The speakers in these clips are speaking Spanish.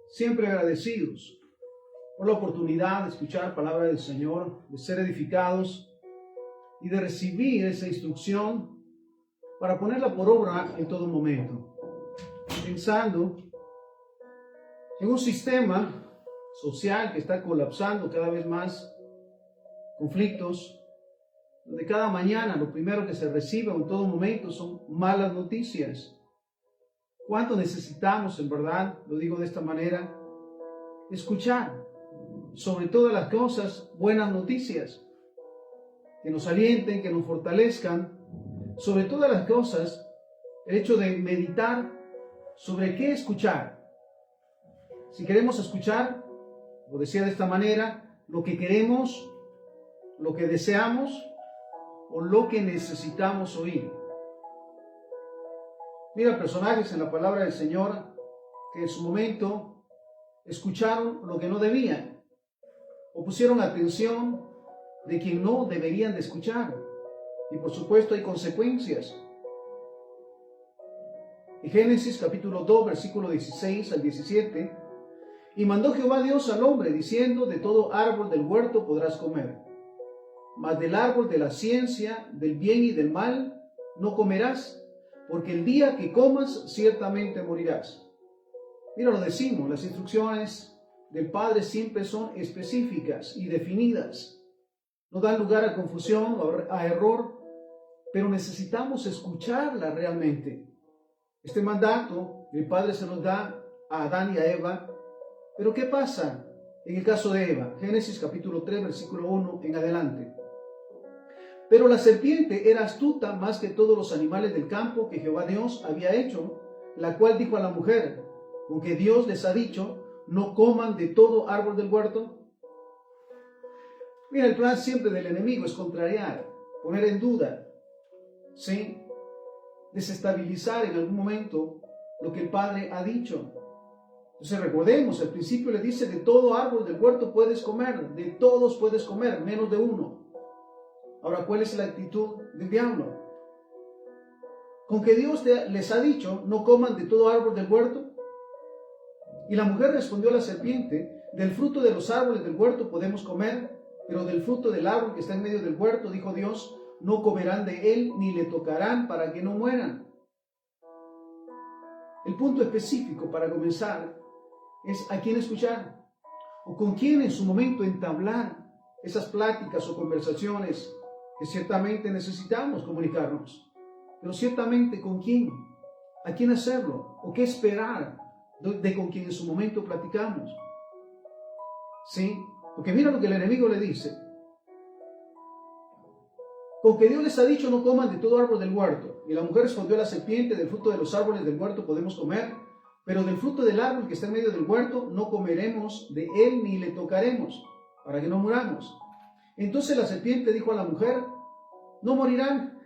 siempre agradecidos por la oportunidad de escuchar palabra del Señor, de ser edificados y de recibir esa instrucción para ponerla por obra en todo momento. Pensando en un sistema social que está colapsando cada vez más, conflictos, donde cada mañana lo primero que se recibe en todo momento son malas noticias. ¿Cuánto necesitamos, en verdad, lo digo de esta manera, escuchar sobre todas las cosas buenas noticias que nos alienten, que nos fortalezcan? Sobre todas las cosas, el hecho de meditar sobre qué escuchar. Si queremos escuchar, lo decía de esta manera, lo que queremos, lo que deseamos o lo que necesitamos oír. Mira, personajes en la palabra del Señor que en su momento escucharon lo que no debían o pusieron atención de quien no deberían de escuchar. Y por supuesto hay consecuencias. En Génesis capítulo 2, versículo 16 al 17, y mandó Jehová Dios al hombre, diciendo, de todo árbol del huerto podrás comer, mas del árbol de la ciencia, del bien y del mal, no comerás, porque el día que comas, ciertamente morirás. Mira, lo decimos, las instrucciones del Padre siempre son específicas y definidas. No dan lugar a confusión o a error, pero necesitamos escucharla realmente. Este mandato el Padre se nos da a Adán y a Eva, pero ¿qué pasa en el caso de Eva? Génesis capítulo 3, versículo 1 en adelante. Pero la serpiente era astuta más que todos los animales del campo que Jehová Dios había hecho, la cual dijo a la mujer, con que Dios les ha dicho, no coman de todo árbol del huerto. Mira, el plan siempre del enemigo es contrariar, poner en duda, ¿sí? Desestabilizar en algún momento lo que el Padre ha dicho. Entonces recordemos, al principio le dice, de todo árbol del huerto puedes comer, de todos puedes comer, menos de uno. Ahora, ¿cuál es la actitud del diablo? Con que Dios les ha dicho, no coman de todo árbol del huerto. Y la mujer respondió a la serpiente, del fruto de los árboles del huerto podemos comer, pero del fruto del árbol que está en medio del huerto, dijo Dios, no comerán de él ni le tocarán para que no mueran. El punto específico para comenzar es a quién escuchar o con quién en su momento entablar esas pláticas o conversaciones que ciertamente necesitamos comunicarnos, pero ciertamente con quién, a quién hacerlo o qué esperar de con quien en su momento platicamos. ¿Sí? Porque mira lo que el enemigo le dice. Con que Dios les ha dicho no coman de todo árbol del huerto. Y la mujer respondió a la serpiente, del fruto de los árboles del huerto podemos comer, pero del fruto del árbol que está en medio del huerto no comeremos de él ni le tocaremos, para que no muramos. Entonces la serpiente dijo a la mujer, no morirán.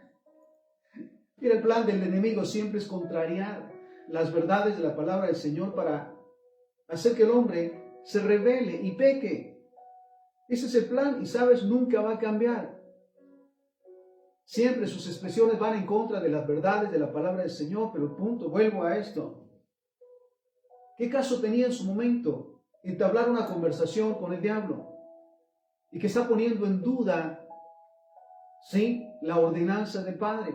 Mira, el plan del enemigo siempre es contrariar las verdades de la palabra del Señor para hacer que el hombre se rebele y peque. Ese es el plan y sabes, nunca va a cambiar. Siempre sus expresiones van en contra de las verdades de la palabra del Señor, pero el punto, vuelvo a esto. ¿Qué caso tenía en su momento entablar una conversación con el diablo? Y que está poniendo en duda, ¿sí?, la ordenanza del Padre.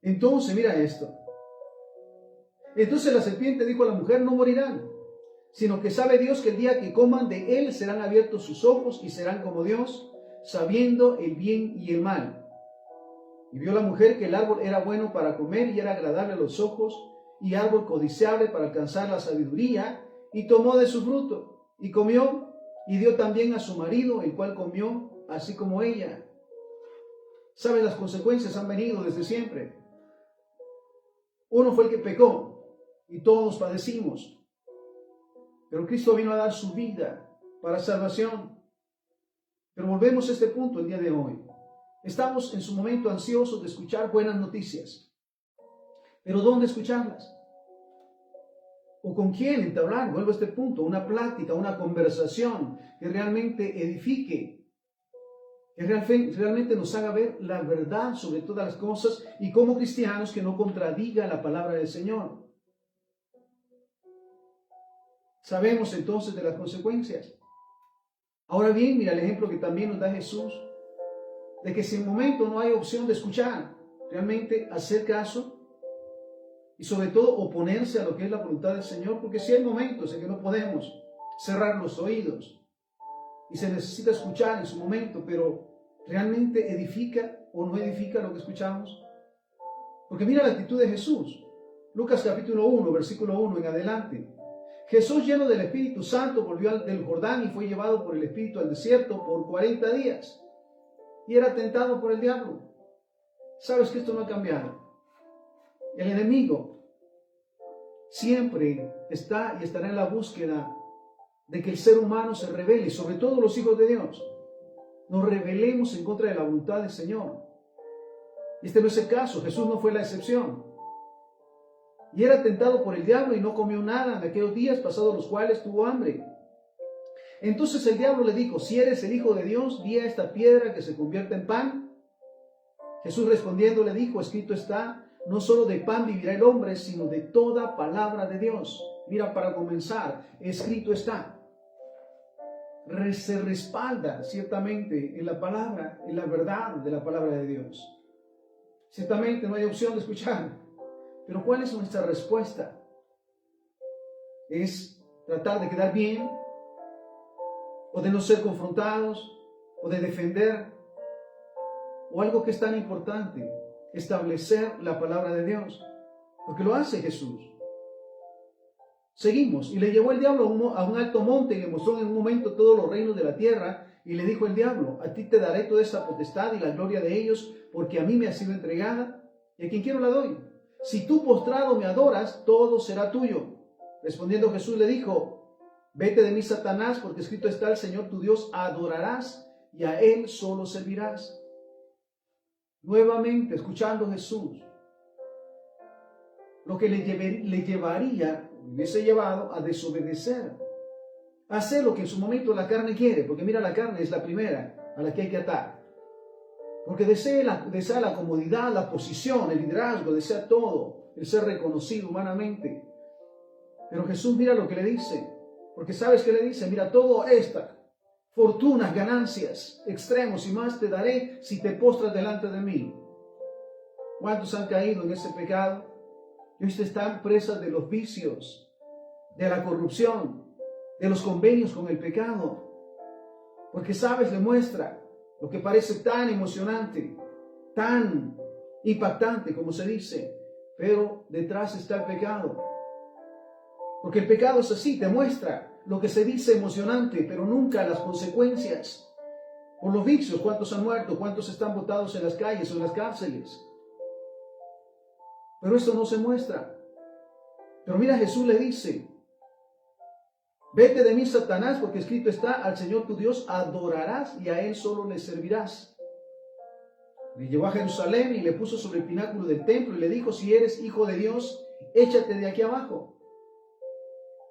Entonces, mira esto. Entonces la serpiente dijo a la mujer, no morirán, sino que sabe Dios que el día que coman de él serán abiertos sus ojos y serán como Dios, sabiendo el bien y el mal. Y vio la mujer que el árbol era bueno para comer y era agradable a los ojos, y árbol codiciable para alcanzar la sabiduría, y tomó de su fruto, y comió, y dio también a su marido, el cual comió, así como ella. ¿Saben? Las consecuencias han venido desde siempre. Uno fue el que pecó, y todos padecimos. Pero Cristo vino a dar su vida para salvación. Pero volvemos a este punto el día de hoy. Estamos en su momento ansiosos de escuchar buenas noticias. Pero ¿dónde escucharlas? ¿O con quién entablar? Vuelvo a este punto, una plática, una conversación que realmente edifique, que realmente nos haga ver la verdad sobre todas las cosas y como cristianos que no contradiga la palabra del Señor. Sabemos entonces de las consecuencias. Ahora bien, mira el ejemplo que también nos da Jesús, de que si en un momento no hay opción de escuchar, realmente hacer caso y sobre todo oponerse a lo que es la voluntad del Señor, porque si hay momentos en que no podemos cerrar los oídos y se necesita escuchar en su momento, pero ¿realmente edifica o no edifica lo que escuchamos? Porque mira la actitud de Jesús. Lucas capítulo 1, versículo 1 en adelante. Jesús, lleno del Espíritu Santo, volvió del Jordán y fue llevado por el Espíritu al desierto por 40 días. Y era tentado por el diablo. ¿Sabes que esto no ha cambiado? El enemigo siempre está y estará en la búsqueda de que el ser humano se rebele, sobre todo los hijos de Dios. Nos rebelemos en contra de la voluntad del Señor. Este no es el caso, Jesús no fue la excepción. Y era tentado por el diablo y no comió nada en aquellos días, pasados los cuales tuvo hambre. Entonces el diablo le dijo: si eres el Hijo de Dios, di a esta piedra que se convierta en pan. Jesús respondiendo le dijo: escrito está, no solo de pan vivirá el hombre, sino de toda palabra de Dios. Mira, para comenzar, escrito está. Se respalda ciertamente en la palabra, en la verdad de la palabra de Dios. Ciertamente no hay opción de escuchar. Pero ¿cuál es nuestra respuesta? ¿Es tratar de quedar bien? ¿O de no ser confrontados? ¿O de defender? ¿O algo que es tan importante? Establecer la palabra de Dios. Porque lo hace Jesús. Seguimos. Y le llevó el diablo a un alto monte y le mostró en un momento todos los reinos de la tierra. Y le dijo el diablo: a ti te daré toda esta potestad y la gloria de ellos, porque a mí me ha sido entregada, y a quien quiero la doy. Si tú postrado me adoras, todo será tuyo. Respondiendo Jesús le dijo: vete de mí, Satanás, porque escrito está: el Señor tu Dios adorarás y a Él solo servirás. Nuevamente, escuchando Jesús, lo que le hubiese llevado a desobedecer, a hacer lo que en su momento la carne quiere, porque mira, la carne es la primera a la que hay que atar. Porque desea la comodidad, la posición, el liderazgo, desea todo, el ser reconocido humanamente. Pero Jesús mira lo que le dice, porque ¿sabes qué le dice? Mira, todo esta, fortunas, ganancias, extremos y más te daré si te postras delante de mí. ¿Cuántos han caído en ese pecado? Y hoy están presas de los vicios, de la corrupción, de los convenios con el pecado. Porque ¿sabes? Le muestra lo que parece tan emocionante, tan impactante, como se dice, pero detrás está el pecado. Porque el pecado es así, te muestra lo que se dice emocionante, pero nunca las consecuencias. Por los vicios, ¿cuántos han muerto? ¿Cuántos están botados en las calles o en las cárceles? Pero esto no se muestra. Pero mira, Jesús le dice: vete de mí, Satanás, porque escrito está: al Señor tu Dios adorarás y a Él solo le servirás. Le llevó a Jerusalén y le puso sobre el pináculo del templo y le dijo: si eres hijo de Dios, échate de aquí abajo.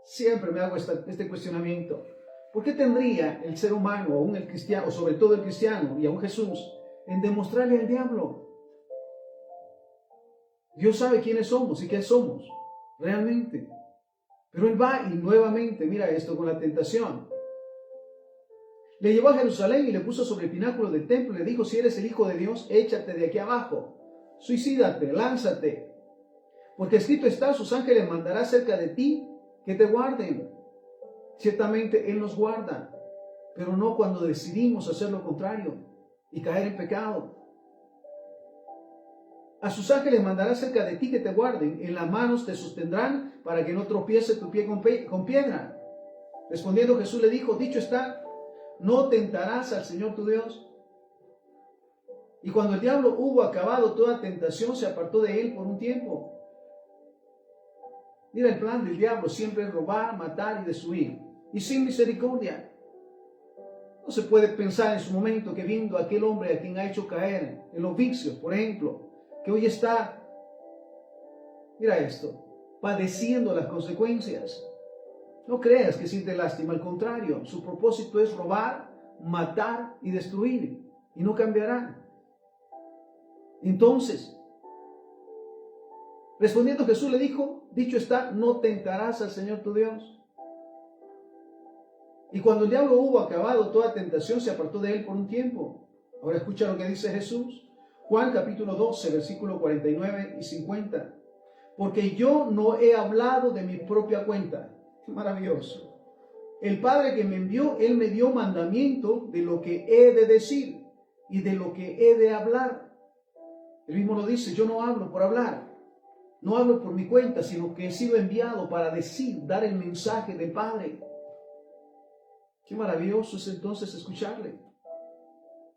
Siempre me hago este cuestionamiento. ¿Por qué tendría el ser humano, aún el cristiano, o sobre todo el cristiano y aún Jesús, en demostrarle al diablo? Dios sabe quiénes somos y qué somos realmente. Pero Él va y nuevamente, mira esto con la tentación. Le llevó a Jerusalén y le puso sobre el pináculo del templo y le dijo: si eres el Hijo de Dios, échate de aquí abajo. Suicídate, lánzate. Porque escrito está: sus ángeles mandará cerca de ti que te guarden. Ciertamente Él nos guarda, pero no cuando decidimos hacer lo contrario y caer en pecado. A sus ángeles mandará cerca de ti que te guarden, en las manos te sostendrán para que no tropiece tu pie con piedra. Respondiendo Jesús le dijo: dicho está, no tentarás al Señor tu Dios. Y cuando el diablo hubo acabado toda tentación, se apartó de él por un tiempo. Mira, el plan del diablo siempre es robar, matar y destruir, y sin misericordia. No se puede pensar en su momento que viendo a aquel hombre a quien ha hecho caer en los vicios, por ejemplo, que hoy está, mira esto, padeciendo las consecuencias. No creas que siente lástima, al contrario, su propósito es robar, matar y destruir, y no cambiará. Entonces, respondiendo Jesús le dijo: dicho está, no tentarás al Señor tu Dios. Y cuando el diablo hubo acabado toda tentación, se apartó de él por un tiempo. Ahora escucha lo que dice Jesús. Juan capítulo 12, versículo 49 y 50. Porque yo no he hablado de mi propia cuenta. Qué maravilloso. El Padre que me envió, Él me dio mandamiento de lo que he de decir y de lo que he de hablar. Él mismo lo dice, yo no hablo por hablar. No hablo por mi cuenta, sino que he sido enviado para decir, dar el mensaje del Padre. Qué maravilloso es entonces escucharle.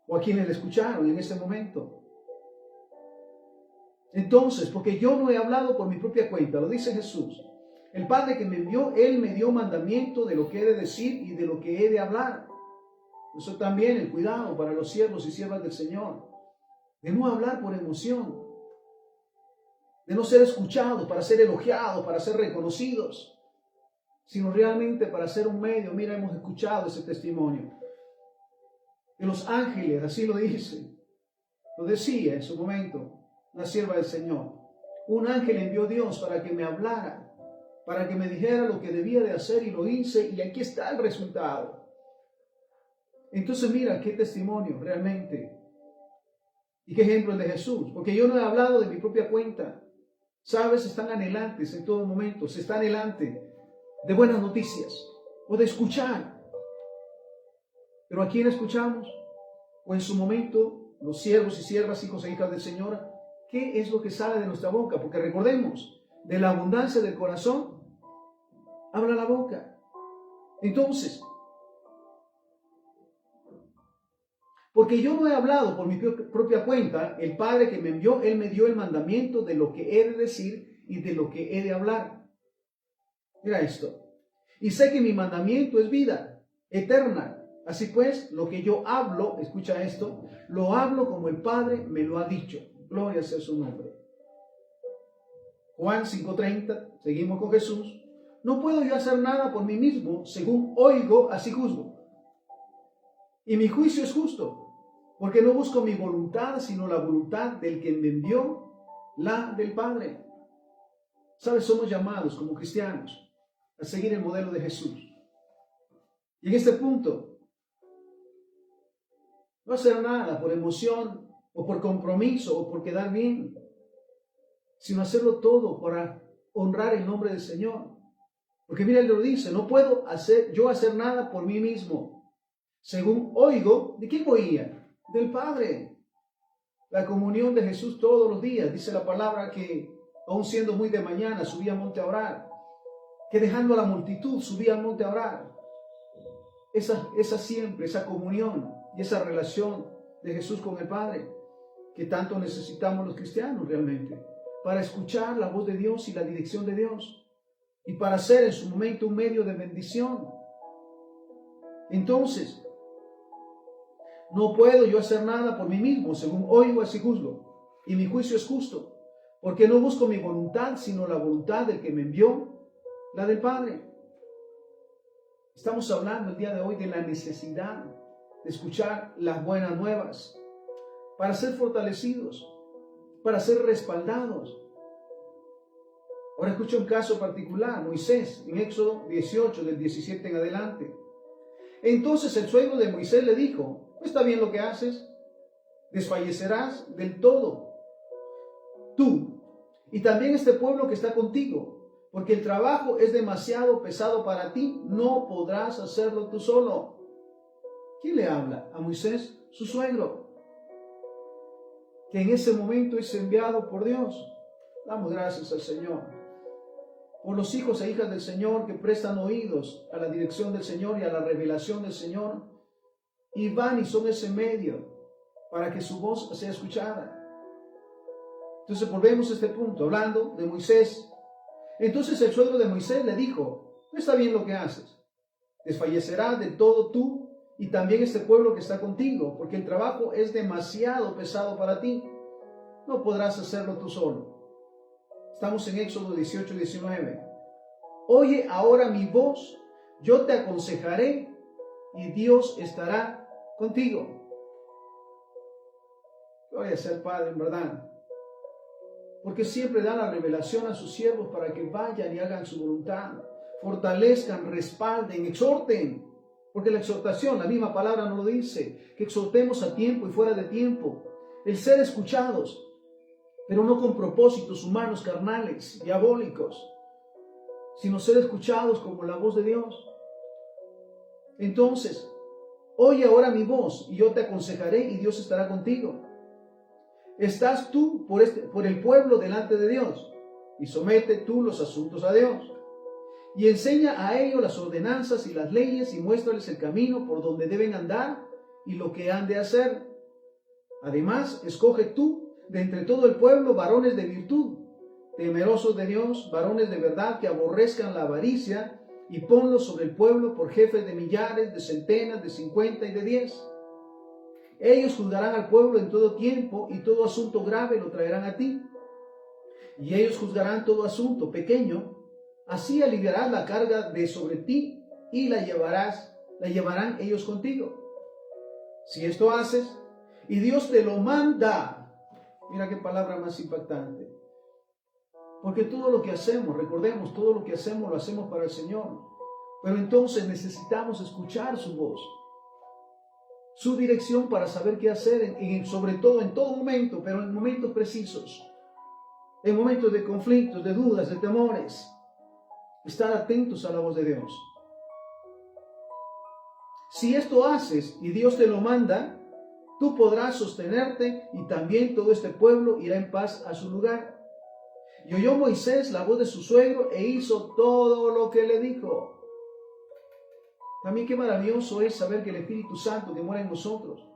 O a quienes le escucharon en ese momento. Entonces, porque yo no he hablado por mi propia cuenta, lo dice Jesús. El Padre que me envió, Él me dio mandamiento de lo que he de decir y de lo que he de hablar. Eso también el cuidado para los siervos y siervas del Señor. De no hablar por emoción. De no ser escuchados para ser elogiados, para ser reconocidos. Sino realmente para ser un medio. Mira, hemos escuchado ese testimonio. De los ángeles, así lo dice. Lo decía en su momento una sierva del Señor. Un ángel envió Dios para que me hablara, para que me dijera lo que debía de hacer y lo hice y aquí está el resultado. Entonces mira qué testimonio realmente y qué ejemplo el de Jesús, porque yo no he hablado de mi propia cuenta. Sabes, están anhelantes en todo momento, se está anhelante de buenas noticias o de escuchar. Pero ¿a quién escuchamos? O en su momento los siervos y siervas, hijos e hijas del Señor, ¿qué es lo que sale de nuestra boca? Porque recordemos, de la abundancia del corazón, habla la boca. Entonces, porque yo no he hablado por mi propia cuenta, el Padre que me envió, Él me dio el mandamiento de lo que he de decir y de lo que he de hablar. Mira esto. Y sé que mi mandamiento es vida eterna. Así pues, lo que yo hablo, escucha esto, lo hablo como el Padre me lo ha dicho. Gloria sea su nombre. Juan 5:30, seguimos con Jesús. No puedo yo hacer nada por mí mismo, según oigo, así juzgo. Y mi juicio es justo, porque no busco mi voluntad, sino la voluntad del que me envió, la del Padre. ¿Sabes? Somos llamados como cristianos a seguir el modelo de Jesús. Y en este punto, no hacer nada por emoción o por compromiso o por quedar bien, sino hacerlo todo para honrar el nombre del Señor. Porque mira, Él lo dice, no puedo hacer nada por mí mismo. Según oigo, ¿de quién oía? Del Padre. La comunión de Jesús todos los días, dice la palabra que aun siendo muy de mañana subía al monte a orar, que dejando a la multitud subía al monte a orar. Esa siempre, esa comunión y esa relación de Jesús con el Padre, que tanto necesitamos los cristianos realmente, para escuchar la voz de Dios y la dirección de Dios, y para ser en su momento un medio de bendición. Entonces, no puedo yo hacer nada por mí mismo, según oigo, así juzgo, y mi juicio es justo, porque no busco mi voluntad, sino la voluntad del que me envió, la del Padre. Estamos hablando el día de hoy de la necesidad de escuchar las buenas nuevas, para ser fortalecidos, para ser respaldados. Ahora escucha un caso particular, Moisés, en Éxodo 18, del 17 en adelante. Entonces el suegro de Moisés le dijo, ¿no está bien lo que haces? Desfallecerás del todo, tú, y también este pueblo que está contigo, porque el trabajo es demasiado pesado para ti, no podrás hacerlo tú solo. ¿Quién le habla? A Moisés, su suegro, que en ese momento es enviado por Dios. Damos gracias al Señor por los hijos e hijas del Señor que prestan oídos a la dirección del Señor y a la revelación del Señor y van y son ese medio para que su voz sea escuchada. Entonces volvemos a este punto, hablando de Moisés. Entonces el suegro de Moisés le dijo, no está bien lo que haces, desfallecerás del todo tú y también este pueblo que está contigo, porque el trabajo es demasiado pesado para ti, no podrás hacerlo tú solo. Estamos en Éxodo 18, 19. Oye ahora mi voz, yo te aconsejaré y Dios estará contigo. Gloria sea al Padre, en verdad. Porque siempre da la revelación a sus siervos para que vayan y hagan su voluntad, fortalezcan, respalden, exhorten, Porque la exhortación, la misma palabra nos lo dice, que exhortemos a tiempo y fuera de tiempo. El ser escuchados, pero no con propósitos humanos, carnales, diabólicos, sino ser escuchados como la voz de Dios. Entonces, oye ahora mi voz y yo te aconsejaré y Dios estará contigo. Estás tú por el pueblo delante de Dios y somete tú los asuntos a Dios. Y enseña a ellos las ordenanzas y las leyes y muéstrales el camino por donde deben andar y lo que han de hacer. Además, escoge tú de entre todo el pueblo varones de virtud, temerosos de Dios, varones de verdad que aborrezcan la avaricia, y ponlos sobre el pueblo por jefes de millares, de centenas, de 50 y de 10. Ellos juzgarán al pueblo en todo tiempo y todo asunto grave lo traerán a ti. Y ellos juzgarán todo asunto pequeño. Así aliviarás la carga de sobre ti y la llevarán ellos contigo. Si esto haces y Dios te lo manda, mira qué palabra más impactante. Porque todo lo que hacemos, recordemos, todo lo que hacemos lo hacemos para el Señor. Pero entonces necesitamos escuchar su voz, su dirección para saber qué hacer, sobre todo en todo momento, pero en momentos precisos, en momentos de conflictos, de dudas, de temores. Estar atentos a la voz de Dios. Si esto haces y Dios te lo manda, tú podrás sostenerte y también todo este pueblo irá en paz a su lugar. Y oyó Moisés la voz de su suegro e hizo todo lo que le dijo. También qué maravilloso es saber que el Espíritu Santo que mora en nosotros,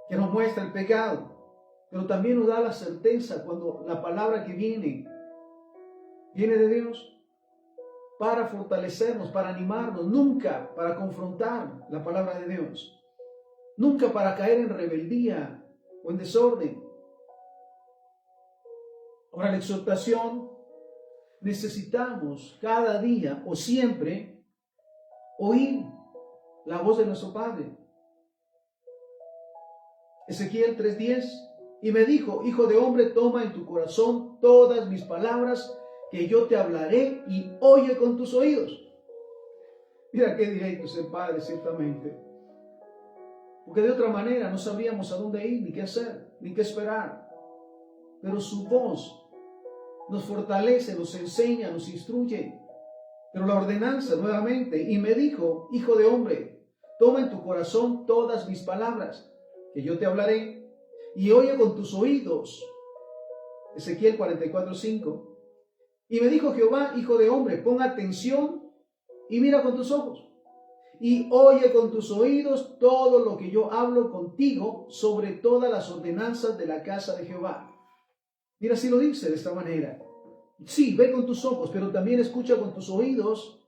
que nos muestra el pecado, pero también nos da la certeza cuando la palabra que viene de Dios, para fortalecernos, para animarnos, nunca para confrontar la palabra de Dios, nunca para caer en rebeldía o en desorden. Ahora, la exhortación, necesitamos cada día o siempre oír la voz de nuestro Padre. Ezequiel 3:10, y me dijo, hijo de hombre, toma en tu corazón todas mis palabras que yo te hablaré y oye con tus oídos. Mira qué directo es el Padre, ciertamente. Porque de otra manera no sabríamos a dónde ir, ni qué hacer, ni qué esperar. Pero su voz nos fortalece, nos enseña, nos instruye. Pero la ordenanza nuevamente, y me dijo, hijo de hombre, toma en tu corazón todas mis palabras que yo te hablaré y oye con tus oídos. Ezequiel 44:5. Y me dijo Jehová, hijo de hombre, pon atención y mira con tus ojos y oye con tus oídos todo lo que yo hablo contigo sobre todas las ordenanzas de la casa de Jehová. Mira, si lo dice de esta manera. Sí, ve con tus ojos, pero también escucha con tus oídos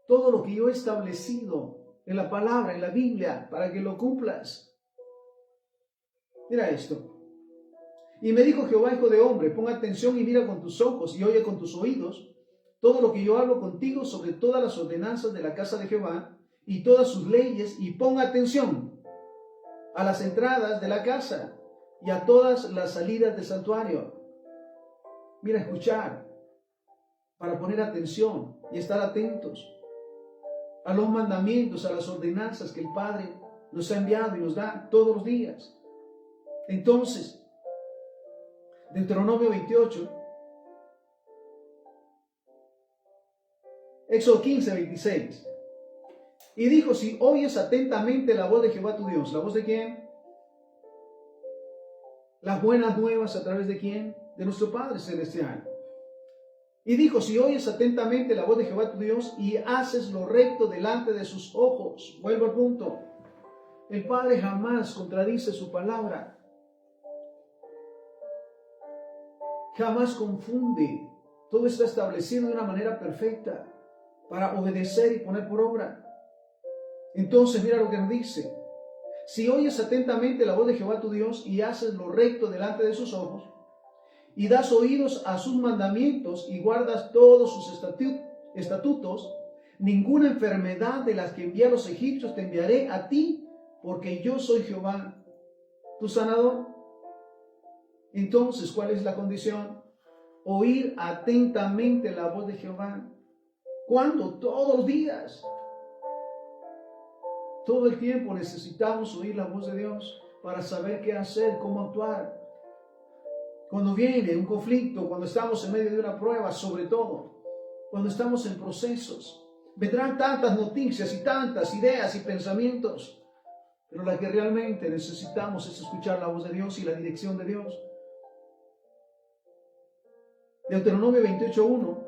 todo lo que yo he establecido en la palabra, en la Biblia, para que lo cumplas. Mira esto. Y me dijo Jehová, hijo de hombre, pon atención y mira con tus ojos y oye con tus oídos todo lo que yo hablo contigo sobre todas las ordenanzas de la casa de Jehová y todas sus leyes, y pon atención a las entradas de la casa y a todas las salidas del santuario. Mira, escuchar para poner atención y estar atentos a los mandamientos, a las ordenanzas que el Padre nos ha enviado y nos da todos los días. Entonces, Deuteronomio 28, Éxodo 15:26. Y dijo, si oyes atentamente la voz de Jehová tu Dios, ¿la voz de quién? Las buenas nuevas, ¿a través de quién? De nuestro Padre Celestial. Y dijo, si oyes atentamente la voz de Jehová tu Dios y haces lo recto delante de sus ojos. Vuelvo al punto. El Padre jamás contradice su palabra. Jamás confunde. Todo está establecido de una manera perfecta para obedecer y poner por obra. Entonces mira lo que nos dice. Si oyes atentamente la voz de Jehová tu Dios y haces lo recto delante de sus ojos, y das oídos a sus mandamientos y guardas todos sus estatutos, ninguna enfermedad de las que envié a los egipcios te enviaré a ti, porque yo soy Jehová, tu sanador. Entonces, ¿cuál es la condición? Oír atentamente la voz de Jehová. ¿Cuándo? Todos los días. Todo el tiempo necesitamos oír la voz de Dios para saber qué hacer, cómo actuar. Cuando viene un conflicto, cuando estamos en medio de una prueba, sobre todo, cuando estamos en procesos, vendrán tantas noticias y tantas ideas y pensamientos, pero la que realmente necesitamos es escuchar la voz de Dios y la dirección de Dios. Deuteronomio 28:1.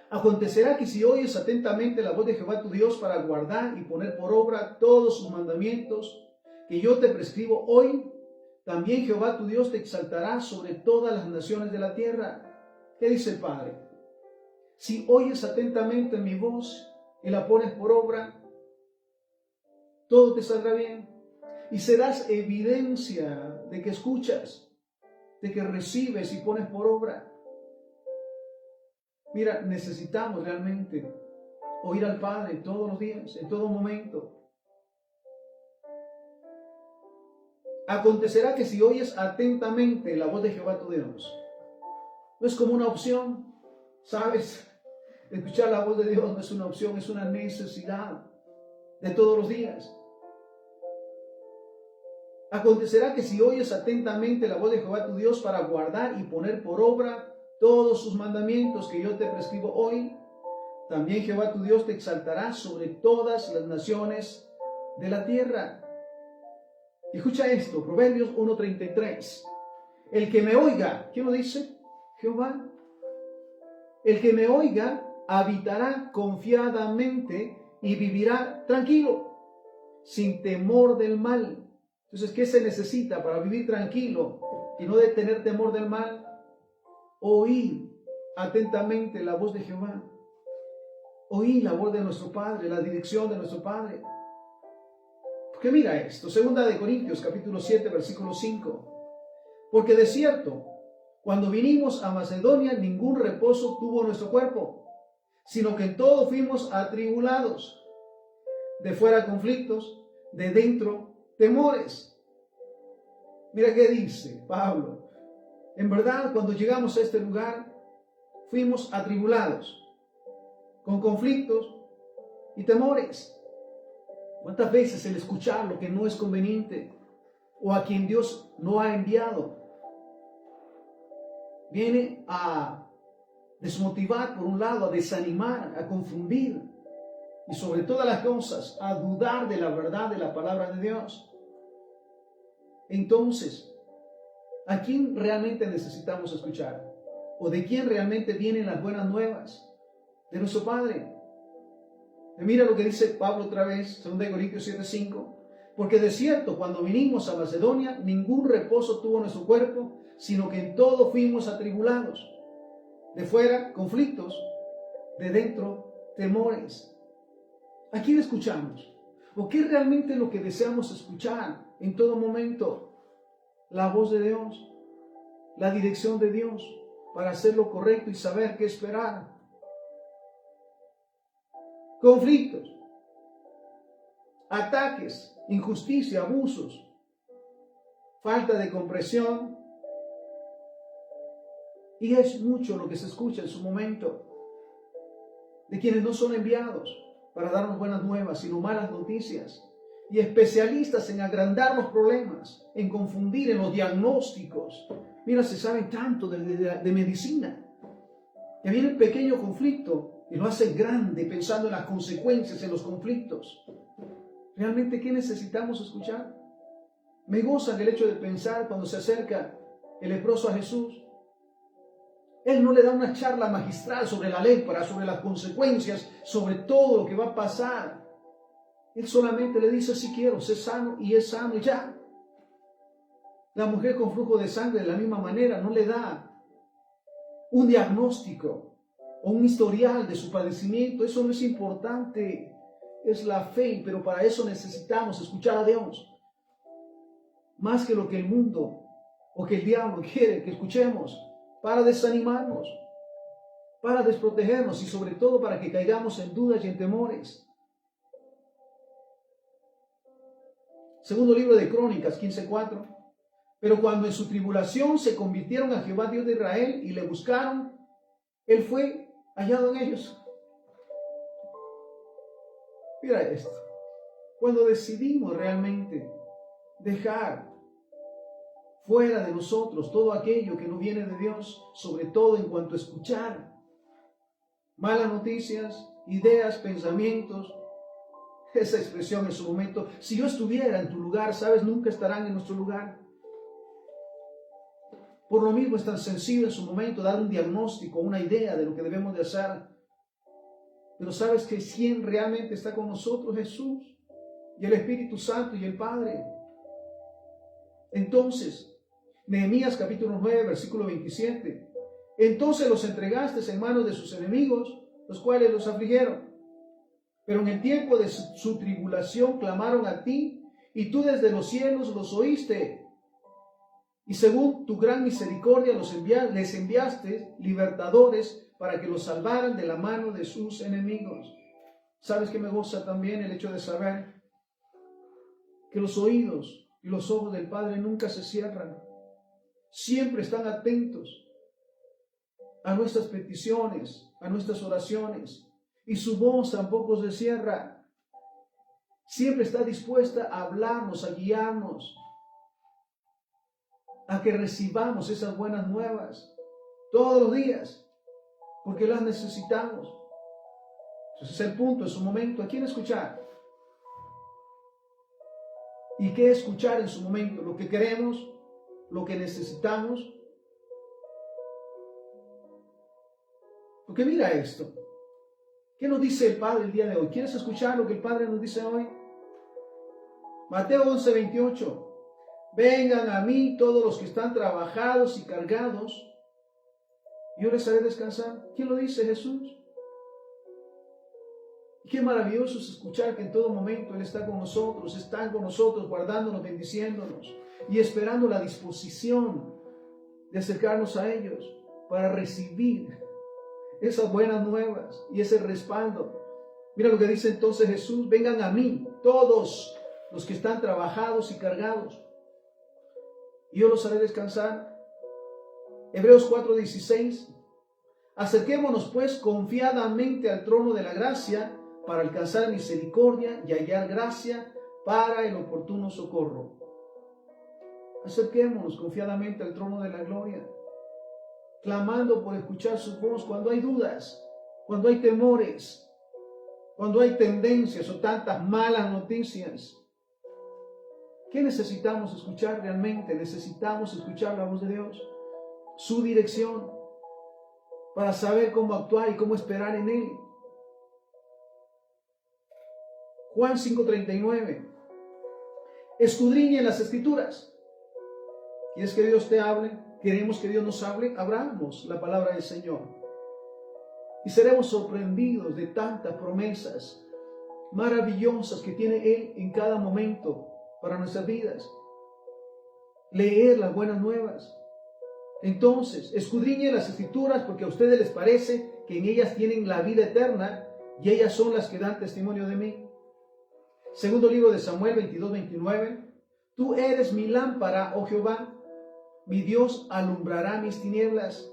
Acontecerá que si oyes atentamente la voz de Jehová tu Dios para guardar y poner por obra todos sus mandamientos que yo te prescribo hoy, también Jehová tu Dios te exaltará sobre todas las naciones de la tierra. ¿Qué dice el Padre? Si oyes atentamente mi voz y la pones por obra, todo te saldrá bien. Y serás evidencia de que escuchas, de que recibes y pones por obra. Mira, necesitamos realmente oír al Padre todos los días, en todo momento. Acontecerá que si oyes atentamente la voz de Jehová tu Dios, no es como una opción, ¿sabes? Escuchar la voz de Dios no es una opción, es una necesidad de todos los días. Acontecerá que si oyes atentamente la voz de Jehová tu Dios para guardar y poner por obra todos sus mandamientos que yo te prescribo hoy, también Jehová tu Dios te exaltará sobre todas las naciones de la tierra. Escucha esto, Proverbios 1:33. El que me oiga, ¿quién lo dice? Jehová. El que me oiga habitará confiadamente y vivirá tranquilo, sin temor del mal. Entonces, ¿qué se necesita para vivir tranquilo y no de tener temor del mal? Oír atentamente la voz de Jehová. Oír la voz de nuestro Padre, la dirección de nuestro Padre. Porque mira esto, 2 Corintios capítulo 7, versículo 5. Porque de cierto, cuando vinimos a Macedonia, ningún reposo tuvo nuestro cuerpo, sino que en todo fuimos atribulados. De fuera conflictos, de dentro temores. Mira qué dice Pablo. En verdad, cuando llegamos a este lugar, fuimos atribulados, con conflictos y temores. ¿Cuántas veces el escuchar lo que no es conveniente o a quien Dios no ha enviado viene a desmotivar por un lado, a desanimar, a confundir y sobre todas las cosas a dudar de la verdad de la palabra de Dios? Entonces, ¿a quién realmente necesitamos escuchar? ¿O de quién realmente vienen las buenas nuevas? De nuestro Padre. Y mira lo que dice Pablo otra vez, 2 Corintios 7:5. Porque de cierto, cuando vinimos a Macedonia, ningún reposo tuvo nuestro cuerpo, sino que en todo fuimos atribulados. De fuera, conflictos, de dentro, temores. ¿A quién escuchamos? ¿O qué es realmente lo que deseamos escuchar en todo momento? La voz de Dios, la dirección de Dios para hacer lo correcto y saber qué esperar. Conflictos, ataques, injusticia, abusos, falta de comprensión. Y es mucho lo que se escucha en su momento de quienes no son enviados para darnos buenas nuevas, sino malas noticias. Y especialistas en agrandar los problemas, en confundir, en los diagnósticos. Mira, se sabe tanto de medicina, que viene un pequeño conflicto y lo hace grande pensando en las consecuencias, en los conflictos. ¿Realmente qué necesitamos escuchar? Me goza el hecho de pensar cuando se acerca el leproso a Jesús. Él no le da una charla magistral sobre la lepra, sobre las consecuencias, sobre todo lo que va a pasar. Él solamente le dice, si quiero, sé sano, y es sano y ya. La mujer con flujo de sangre de la misma manera no le da un diagnóstico o un historial de su padecimiento. Eso no es importante, es la fe, pero para eso necesitamos escuchar a Dios. Más que lo que el mundo o que el diablo quiere que escuchemos, para desanimarnos, para desprotegernos y sobre todo para que caigamos en dudas y en temores. Segundo libro de Crónicas 15:4. Pero cuando en su tribulación se convirtieron a Jehová Dios de Israel y le buscaron, Él fue hallado en ellos. Mira esto. Cuando decidimos realmente dejar fuera de nosotros todo aquello que no viene de Dios, sobre todo en cuanto a escuchar malas noticias, ideas, pensamientos. Esa expresión en su momento, si yo estuviera en tu lugar, sabes, nunca estarán en nuestro lugar. Por lo mismo es tan sencillo en su momento dar un diagnóstico, una idea de lo que debemos de hacer. Pero sabes que ¿quién realmente está con nosotros? Jesús y el Espíritu Santo y el Padre. Entonces, Nehemías capítulo 9, versículo 27. Entonces los entregaste en manos de sus enemigos, los cuales los afligieron. Pero en el tiempo de su tribulación clamaron a ti, y tú desde los cielos los oíste. Y según tu gran misericordia les enviaste libertadores para que los salvaran de la mano de sus enemigos. ¿Sabes qué me goza también el hecho de saber que los oídos y los ojos del Padre nunca se cierran? Siempre están atentos a nuestras peticiones, a nuestras oraciones. Y su voz tampoco se cierra. Siempre está dispuesta a hablarnos, a guiarnos, a que recibamos esas buenas nuevas todos los días, porque las necesitamos. Entonces es el punto, en su momento, ¿a quién escuchar? ¿Y qué escuchar en su momento? ¿Lo que queremos? ¿Lo que necesitamos? Porque mira esto. ¿Qué nos dice el Padre el día de hoy? ¿Quieres escuchar lo que el Padre nos dice hoy? Mateo 11, 28. Vengan a mí todos los que están trabajados y cargados, y yo les haré descansar. ¿Quién lo dice? Jesús. Y qué maravilloso es escuchar que en todo momento Él está con nosotros, están con nosotros, guardándonos, bendiciéndonos y esperando la disposición de acercarnos a ellos para recibir esas buenas nuevas y ese respaldo. Mira lo que dice entonces Jesús: vengan a mí todos los que están trabajados y cargados, y yo los haré descansar. Hebreos 4:16. Acerquémonos pues confiadamente al trono de la gracia para alcanzar misericordia y hallar gracia para el oportuno socorro. Acerquémonos confiadamente al trono de la gloria, clamando por escuchar su voz cuando hay dudas, cuando hay temores, cuando hay tendencias o tantas malas noticias. ¿Qué necesitamos escuchar realmente? Necesitamos escuchar la voz de Dios, su dirección, para saber cómo actuar y cómo esperar en Él. Juan 5:39. Escudriñen las Escrituras. ¿Quieres que Dios te hable? ¿Queremos que Dios nos hable? Abramos la palabra del Señor y seremos sorprendidos de tantas promesas maravillosas que tiene Él en cada momento para nuestras vidas. Leer las buenas nuevas. Entonces, escudriñen las Escrituras, porque a ustedes les parece que en ellas tienen la vida eterna, y ellas son las que dan testimonio de mí. Segundo libro de Samuel 22:29. Tú eres mi lámpara, oh Jehová, mi Dios alumbrará mis tinieblas.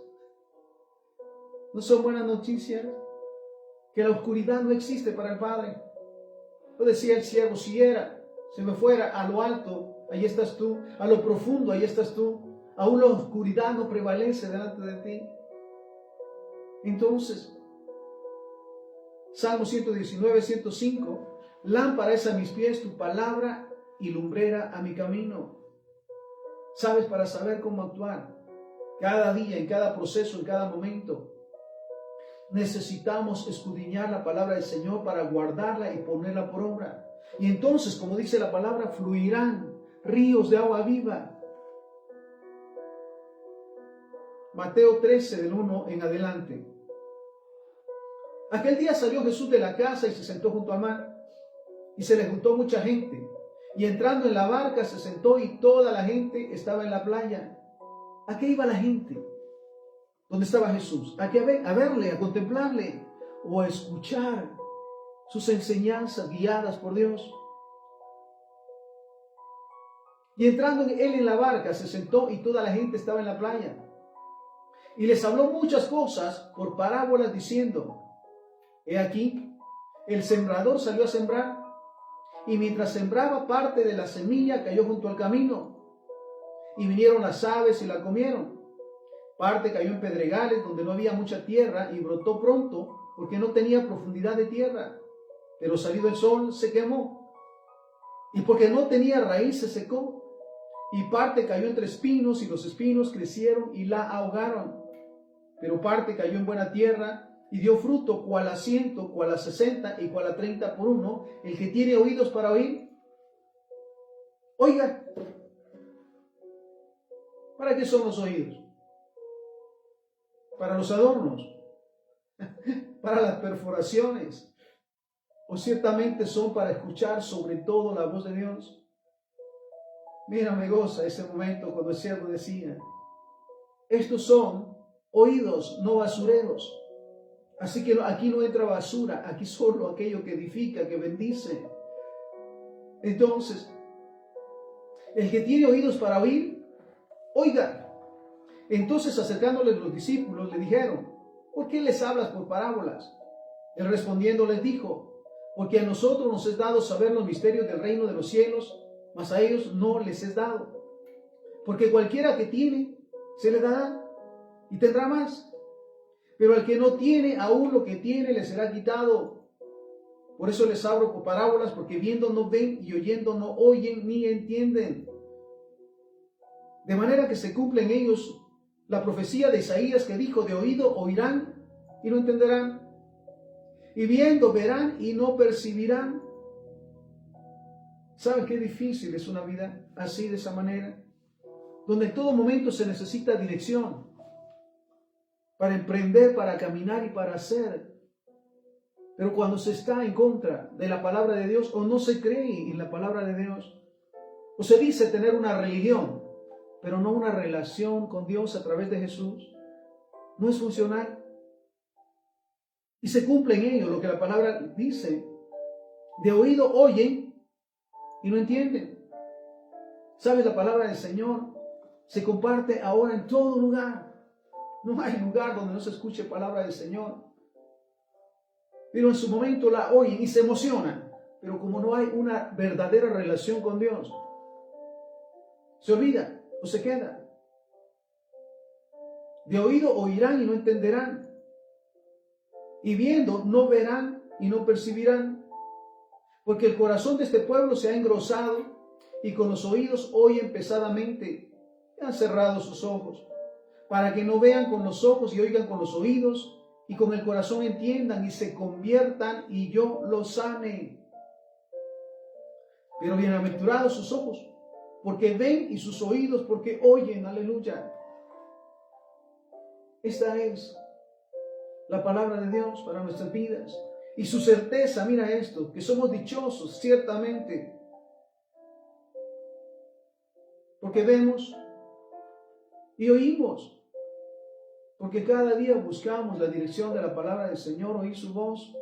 ¿No son buenas noticias? Que la oscuridad no existe para el Padre. Lo decía el siervo: si se me fuera a lo alto, ahí estás tú; a lo profundo, ahí estás tú. Aún la oscuridad no prevalece delante de ti. Entonces, Salmo 119, 105. Lámpara es a mis pies tu palabra y lumbrera a mi camino. ¿Sabes? Para saber cómo actuar cada día, en cada proceso, en cada momento, necesitamos escudriñar la palabra del Señor para guardarla y ponerla por obra. Y entonces, como dice la palabra, fluirán ríos de agua viva. Mateo 13, del 1 en adelante. Aquel día salió Jesús de la casa y se sentó junto al mar, y se le juntó mucha gente. Y entrando en la barca se sentó, y toda la gente estaba en la playa. ¿A qué iba la gente? ¿Dónde estaba Jesús? ¿A qué? A verle, a contemplarle, o a escuchar sus enseñanzas guiadas por Dios. Y entrando él en la barca se sentó, y toda la gente estaba en la playa. Y les habló muchas cosas por parábolas, diciendo: he aquí, el sembrador salió a sembrar, Y mientras sembraba, parte de la semilla cayó junto al camino, y vinieron las aves y la comieron. Parte cayó en pedregales donde no había mucha tierra y brotó pronto porque no tenía profundidad de tierra. Pero salido el sol se quemó, y porque no tenía raíz se secó. Y parte cayó entre espinos, y los espinos crecieron y la ahogaron. Pero parte cayó en buena tierra y dio fruto, cual a 100, cual a 60 y cual a 30 por uno. El que tiene oídos para oír, oiga. ¿Para qué son los oídos? Para los adornos, para las perforaciones, o ciertamente son para escuchar sobre todo la voz de Dios. Mira, me goza ese momento cuando el siervo decía, estos son oídos, no basureros. Así que aquí no entra basura, aquí solo aquello que edifica, que bendice. Entonces, el que tiene oídos para oír, oiga. Entonces, acercándoles los discípulos, le dijeron, ¿por qué les hablas por parábolas? Él respondiendo les dijo, porque a nosotros nos es dado saber los misterios del reino de los cielos, mas a ellos no les es dado. Porque cualquiera que tiene, se le dará y tendrá más. Pero al que no tiene, aún lo que tiene le será quitado. Por eso les hablo por parábolas, porque viendo no ven y oyendo no oyen ni entienden. De manera que se cumple en ellos la profecía de Isaías que dijo, de oído oirán y no entenderán, y viendo verán y no percibirán. ¿Saben qué difícil es una vida así, de esa manera? Donde en todo momento se necesita dirección para emprender, para caminar y para hacer. Pero cuando se está en contra de la palabra de Dios, o no se cree en la palabra de Dios, o se dice tener una religión, pero no una relación con Dios a través de Jesús, no es funcional. Y se cumple en ello lo que la palabra dice. De oído oyen y no entienden. ¿Sabes? La palabra del Señor se comparte ahora en todo lugar. No hay lugar donde no se escuche palabra del Señor. Pero en su momento la oyen y se emocionan. Pero como no hay una verdadera relación con Dios, se olvida o se queda. De oído oirán y no entenderán. Y viendo no verán y no percibirán. Porque el corazón de este pueblo se ha engrosado y con los oídos oyen pesadamente. Y han cerrado sus ojos, para que no vean con los ojos y oigan con los oídos, y con el corazón entiendan y se conviertan y yo los sane. Pero bienaventurados sus ojos, porque ven, y sus oídos, porque oyen. Aleluya. Esta es la palabra de Dios para nuestras vidas. Y su certeza, mira esto, que somos dichosos, ciertamente, porque vemos y oímos, porque cada día buscamos la dirección de la palabra del Señor, oír su voz,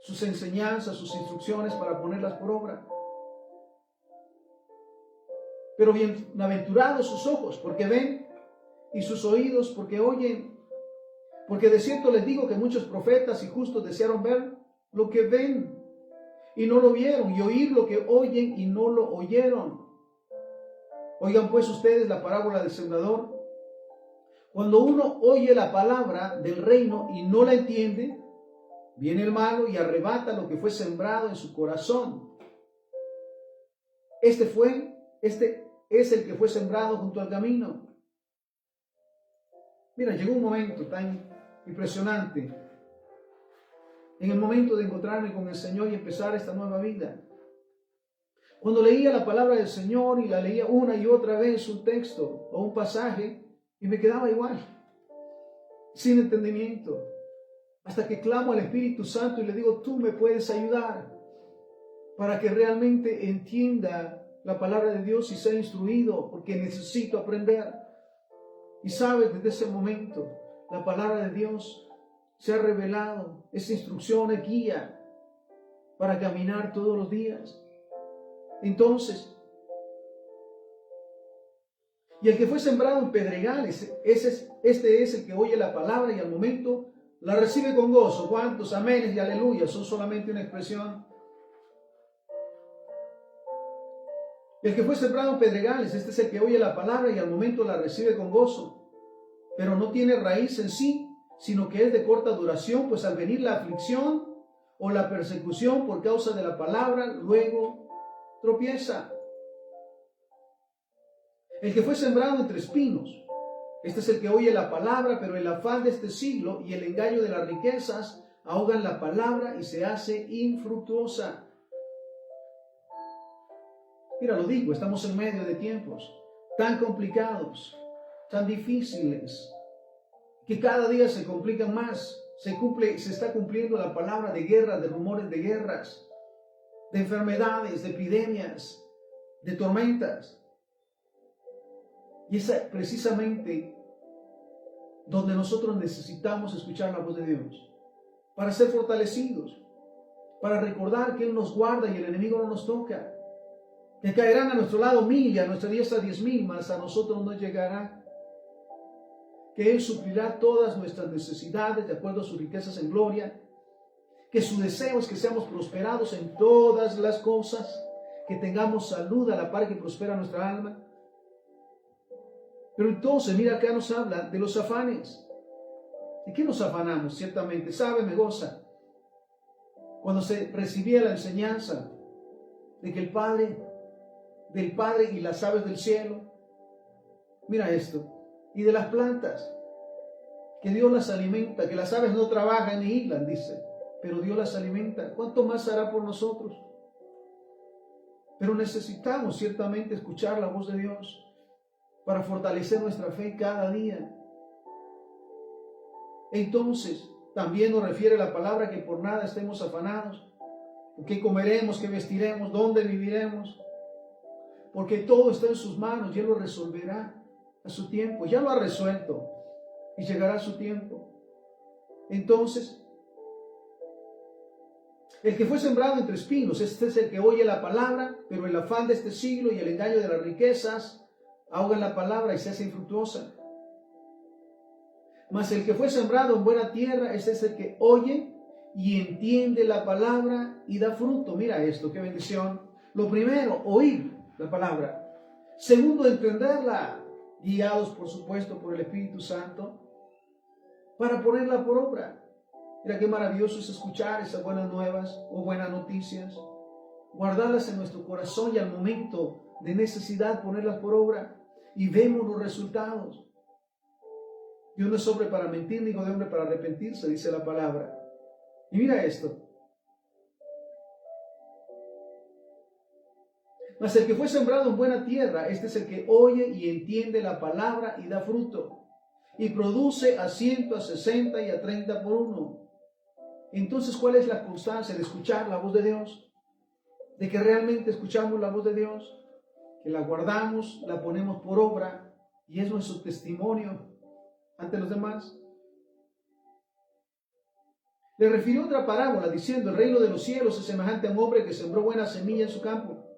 sus enseñanzas, sus instrucciones para ponerlas por obra. Pero bienaventurados sus ojos, porque ven, y sus oídos, porque oyen. Porque de cierto les digo que muchos profetas y justos desearon ver lo que ven y no lo vieron, y oír lo que oyen y no lo oyeron. Oigan pues ustedes la parábola del sembrador. Cuando uno oye la palabra del reino y no la entiende, viene el malo y arrebata lo que fue sembrado en su corazón. Este es el que fue sembrado junto al camino. Mira, llegó un momento tan impresionante, en el momento de encontrarme con el Señor y empezar esta nueva vida. Cuando leía la palabra del Señor y la leía una y otra vez, un texto o un pasaje, y me quedaba igual, sin entendimiento, hasta que clamo al Espíritu Santo y le digo, tú me puedes ayudar para que realmente entienda la palabra de Dios y sea instruido, porque necesito aprender. Y sabes, desde ese momento, la palabra de Dios se ha revelado, esa instrucción es guía para caminar todos los días. Entonces, y el que fue sembrado en pedregales, este es el que oye la palabra y al momento la recibe con gozo. ¿Cuántos aménes y aleluyas? Son solamente una expresión. El que fue sembrado en pedregales, este es el que oye la palabra y al momento la recibe con gozo, pero no tiene raíz en sí, sino que es de corta duración, pues al venir la aflicción o la persecución por causa de la palabra, luego tropieza. El que fue sembrado entre espinos, este es el que oye la palabra, pero el afán de este siglo y el engaño de las riquezas ahogan la palabra y se hace infructuosa. Mira, lo digo, estamos en medio de tiempos tan complicados, tan difíciles, que cada día se complican más. Se está cumpliendo la palabra de guerra, de rumores de guerras, de enfermedades, de epidemias, de tormentas. Y es precisamente donde nosotros necesitamos escuchar la voz de Dios, para ser fortalecidos, para recordar que Él nos guarda y el enemigo no nos toca, que caerán a nuestro lado 1000 y a nuestra diestra 10,000, mas a nosotros no llegará, que Él suplirá todas nuestras necesidades de acuerdo a sus riquezas en gloria, que su deseo es que seamos prosperados en todas las cosas, que tengamos salud a la par que prospera nuestra alma. Pero entonces, mira, acá nos habla de los afanes. ¿De qué nos afanamos? Ciertamente, sabe, me goza. Cuando se recibía la enseñanza de que del Padre y las aves del cielo, mira esto, y de las plantas, que Dios las alimenta, que las aves no trabajan ni hilan, dice, pero Dios las alimenta. ¿Cuánto más hará por nosotros? Pero necesitamos ciertamente escuchar la voz de Dios para fortalecer nuestra fe cada día. Entonces, también nos refiere la palabra que por nada estemos afanados. ¿Qué comeremos? ¿Qué vestiremos? ¿Dónde viviremos? Porque todo está en sus manos y Él lo resolverá a su tiempo. Ya lo ha resuelto y llegará a su tiempo. Entonces, el que fue sembrado entre espinos, este es el que oye la palabra, pero el afán de este siglo y el engaño de las riquezas ahogan la palabra y se hace infructuosa. Mas el que fue sembrado en buena tierra, este es el que oye y entiende la palabra y da fruto. Mira esto, qué bendición. Lo primero, oír la palabra. Segundo, entenderla, guiados por supuesto por el Espíritu Santo, para ponerla por obra. Mira qué maravilloso es escuchar esas buenas nuevas o buenas noticias, guardarlas en nuestro corazón y al momento de necesidad ponerlas por obra. Y vemos los resultados. Dios no es hombre para mentir, ni hijo de hombre para arrepentirse, dice la palabra. Y mira esto. Mas el que fue sembrado en buena tierra, este es el que oye y entiende la palabra y da fruto, y produce a 100, a 60 y a 30 por uno. Entonces, ¿cuál es la constancia de escuchar la voz de Dios? De que realmente escuchamos la voz de Dios, que la guardamos, la ponemos por obra y es nuestro testimonio ante los demás. Le refirió otra parábola diciendo: el reino de los cielos es semejante a un hombre que sembró buena semilla en su campo.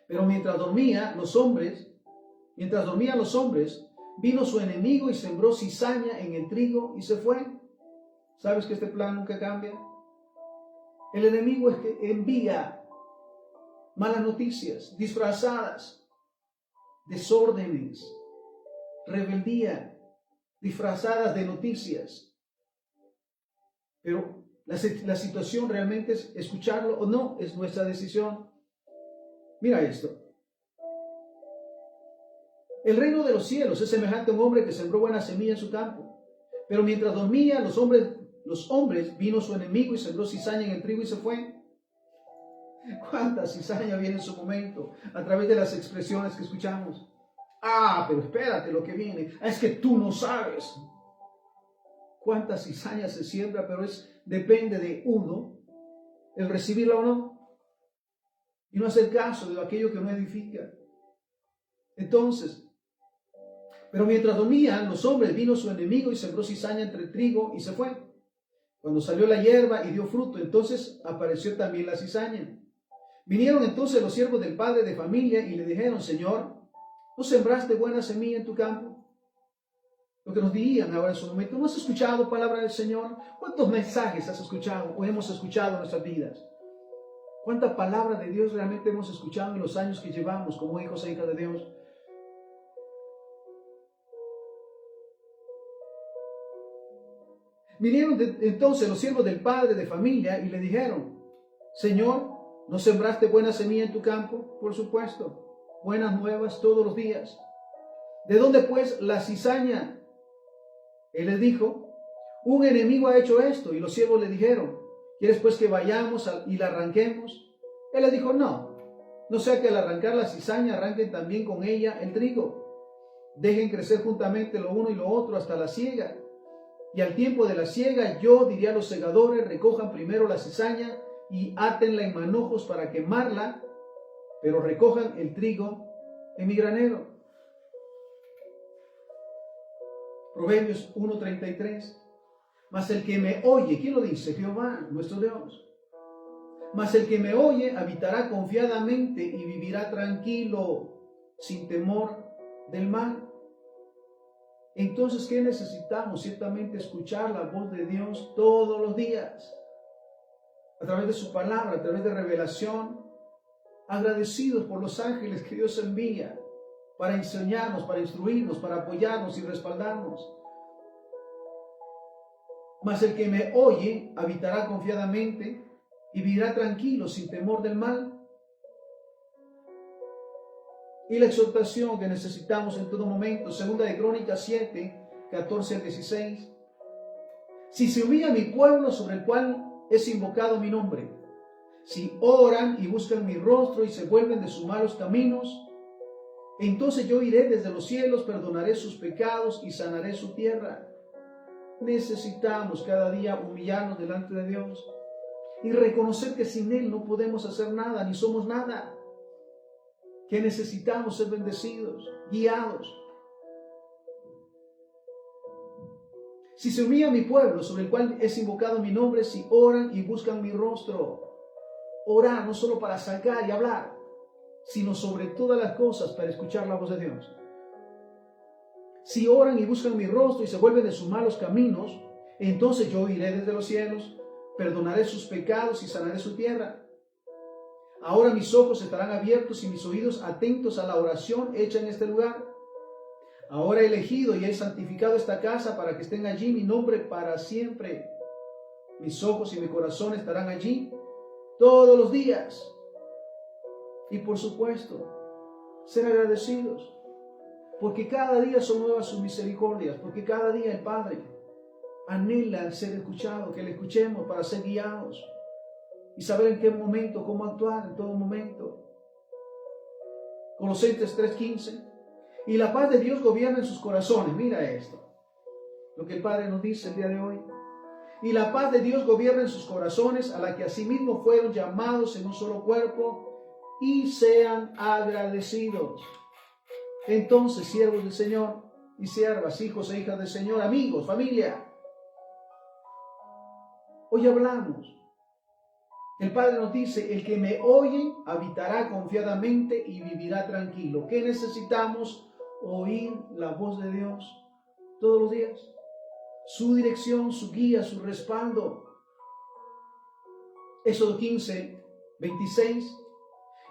Pero mientras dormían los hombres, vino su enemigo y sembró cizaña en el trigo y se fue. ¿Sabes que este plan nunca cambia? El enemigo es que envía malas noticias, disfrazadas, desórdenes, rebeldía, disfrazadas de noticias. Pero la situación realmente es escucharlo o no, es nuestra decisión. Mira esto. El reino de los cielos es semejante a un hombre que sembró buena semilla en su campo. Pero mientras dormía los hombres, vino su enemigo y sembró cizaña en el trigo y se fue. ¿Cuánta cizaña viene en su momento a través de las expresiones que escuchamos? Ah, pero espérate lo que viene. Es que tú no sabes cuánta cizaña se siembra, pero depende de uno el recibirla o no. Y no hacer caso de aquello que no edifica. Entonces, pero mientras dormían los hombres, vino su enemigo y sembró cizaña entre el trigo y se fue. Cuando salió la hierba y dio fruto, entonces apareció también la cizaña. Vinieron entonces los siervos del padre de familia y le dijeron: Señor, ¿no sembraste buena semilla en tu campo? Lo que nos dirían ahora en su momento: ¿no has escuchado palabra del Señor? ¿Cuántos mensajes has escuchado o hemos escuchado en nuestras vidas? ¿Cuánta palabra de Dios realmente hemos escuchado en los años que llevamos como hijos e hijas de Dios? Vinieron entonces los siervos del padre de familia y le dijeron: Señor, ¿no sembraste buena semilla en tu campo? Por supuesto, buenas nuevas todos los días. ¿De dónde pues la cizaña? Él les dijo: un enemigo ha hecho esto. Y los siervos le dijeron: ¿quieres pues que vayamos y la arranquemos? Él les dijo: no, no sea que al arrancar la cizaña arranquen también con ella el trigo. Dejen crecer juntamente lo uno y lo otro hasta la siega. Y al tiempo de la siega yo diría a los segadores: recojan primero la cizaña y átenla en manojos para quemarla, pero recojan el trigo en mi granero. Proverbios 1:33. Mas el que me oye, ¿quién lo dice? Jehová, nuestro Dios. Mas el que me oye habitará confiadamente y vivirá tranquilo, sin temor del mal. Entonces, ¿qué necesitamos? Ciertamente escuchar la voz de Dios todos los días, a través de su palabra, a través de revelación, agradecidos por los ángeles que Dios envía para enseñarnos, para instruirnos, para apoyarnos y respaldarnos. Mas el que me oye habitará confiadamente y vivirá tranquilo, sin temor del mal. Y la exhortación que necesitamos en todo momento, 2 de Crónicas 7, 14 al 16. Si se humilla mi pueblo sobre el cual es invocado mi nombre, si oran y buscan mi rostro y se vuelven de sus malos caminos, entonces yo iré desde los cielos, perdonaré sus pecados y sanaré su tierra. Necesitamos cada día humillarnos delante de Dios y reconocer que sin Él no podemos hacer nada, ni somos nada. Que necesitamos ser bendecidos, guiados. Si se humilla mi pueblo, sobre el cual es invocado mi nombre, si oran y buscan mi rostro. Orar no solo para sacar y hablar, sino sobre todas las cosas para escuchar la voz de Dios. Si oran y buscan mi rostro y se vuelven de sus malos caminos, entonces yo iré desde los cielos, perdonaré sus pecados y sanaré su tierra. Ahora mis ojos estarán abiertos y mis oídos atentos a la oración hecha en este lugar. Ahora he elegido y he santificado esta casa para que estén allí mi nombre para siempre. Mis ojos y mi corazón estarán allí todos los días. Y por supuesto, ser agradecidos, porque cada día son nuevas sus misericordias, porque cada día el Padre anhela ser escuchado, que le escuchemos para ser guiados y saber en qué momento, cómo actuar en todo momento. Colosenses 3:15. Y la paz de Dios gobierna en sus corazones. Mira esto, lo que el Padre nos dice el día de hoy. Y la paz de Dios gobierna en sus corazones, a la que asimismo fueron llamados en un solo cuerpo, y sean agradecidos. Entonces, siervos del Señor y siervas, hijos e hijas del Señor, amigos, familia, hoy hablamos. El Padre nos dice: el que me oye habitará confiadamente y vivirá tranquilo. ¿Qué necesitamos? Oír la voz de Dios todos los días. Su dirección, su guía, su respaldo. Éxodo 15, 26.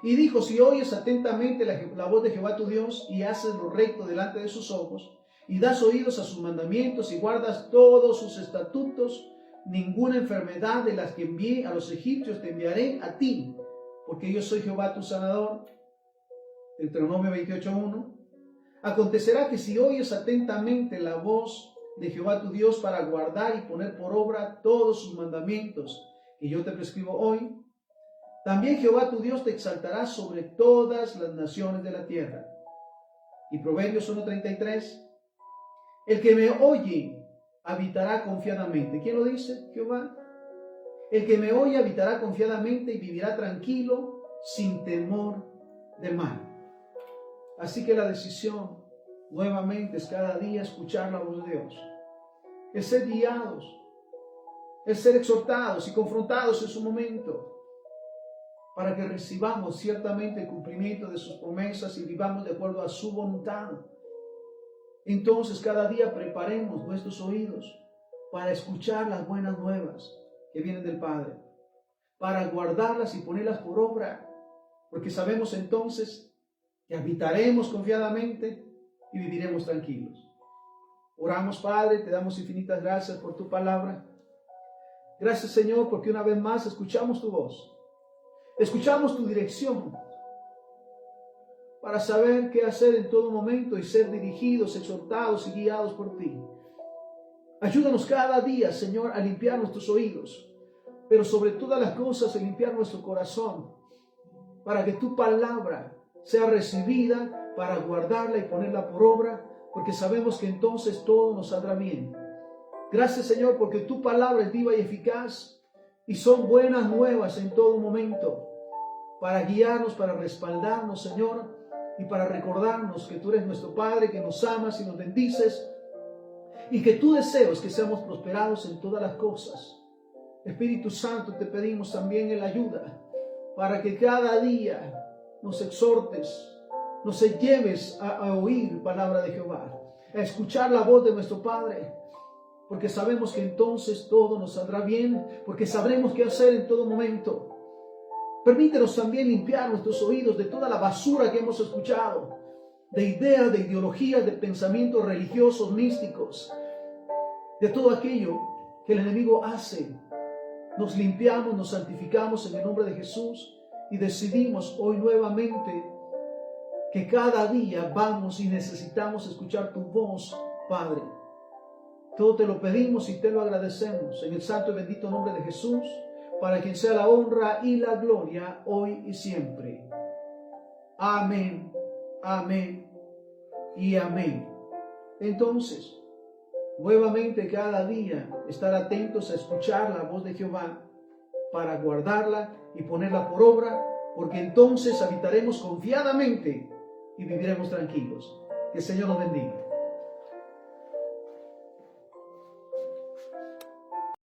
Y dijo: si oyes atentamente la voz de Jehová tu Dios y haces lo recto delante de sus ojos y das oídos a sus mandamientos y guardas todos sus estatutos, ninguna enfermedad de las que envié a los egipcios te enviaré a ti, porque yo soy Jehová tu sanador. Deuteronomio 28:1. Acontecerá que si oyes atentamente la voz de Jehová tu Dios para guardar y poner por obra todos sus mandamientos que yo te prescribo hoy, también Jehová tu Dios te exaltará sobre todas las naciones de la tierra. Y Proverbios 1:33. El que me oye habitará confiadamente. ¿Quién lo dice? Jehová. El que me oye habitará confiadamente y vivirá tranquilo, sin temor del mal. Así que la decisión nuevamente es cada día escuchar la voz de Dios, el ser guiados, el ser exhortados y confrontados en su momento, para que recibamos ciertamente el cumplimiento de sus promesas y vivamos de acuerdo a su voluntad. Entonces cada día preparemos nuestros oídos para escuchar las buenas nuevas que vienen del Padre, para guardarlas y ponerlas por obra, porque sabemos entonces que habitaremos confiadamente y viviremos tranquilos. Oramos, Padre, te damos infinitas gracias por tu palabra. Gracias, Señor, porque una vez más escuchamos tu voz, escuchamos tu dirección para saber qué hacer en todo momento y ser dirigidos, exhortados y guiados por ti. Ayúdanos cada día, Señor, a limpiar nuestros oídos, pero sobre todas las cosas a limpiar nuestro corazón, para que tu palabra sea recibida, para guardarla y ponerla por obra, porque sabemos que entonces todo nos saldrá bien. Gracias, Señor, porque tu palabra es viva y eficaz y son buenas nuevas en todo momento, para guiarnos, para respaldarnos, Señor, y para recordarnos que tú eres nuestro Padre, que nos amas y nos bendices, y que tu deseo es que seamos prosperados en todas las cosas. Espíritu Santo, te pedimos también en la ayuda, para que cada día nos exhortes, nos lleves a oír palabra de Jehová, a escuchar la voz de nuestro Padre, porque sabemos que entonces todo nos saldrá bien, porque sabremos qué hacer en todo momento. Permítenos también limpiar nuestros oídos de toda la basura que hemos escuchado, de ideas, de ideologías, de pensamientos religiosos, místicos, de todo aquello que el enemigo hace. Nos limpiamos, nos santificamos en el nombre de Jesús y decidimos hoy nuevamente que cada día vamos y necesitamos escuchar tu voz, Padre. Todo te lo pedimos y te lo agradecemos en el santo y bendito nombre de Jesús, para quien sea la honra y la gloria hoy y siempre. Amén, amén y amén. Entonces, nuevamente cada día estar atentos a escuchar la voz de Jehová para guardarla y ponerla por obra, porque entonces habitaremos confiadamente y viviremos tranquilos. Que el Señor nos bendiga.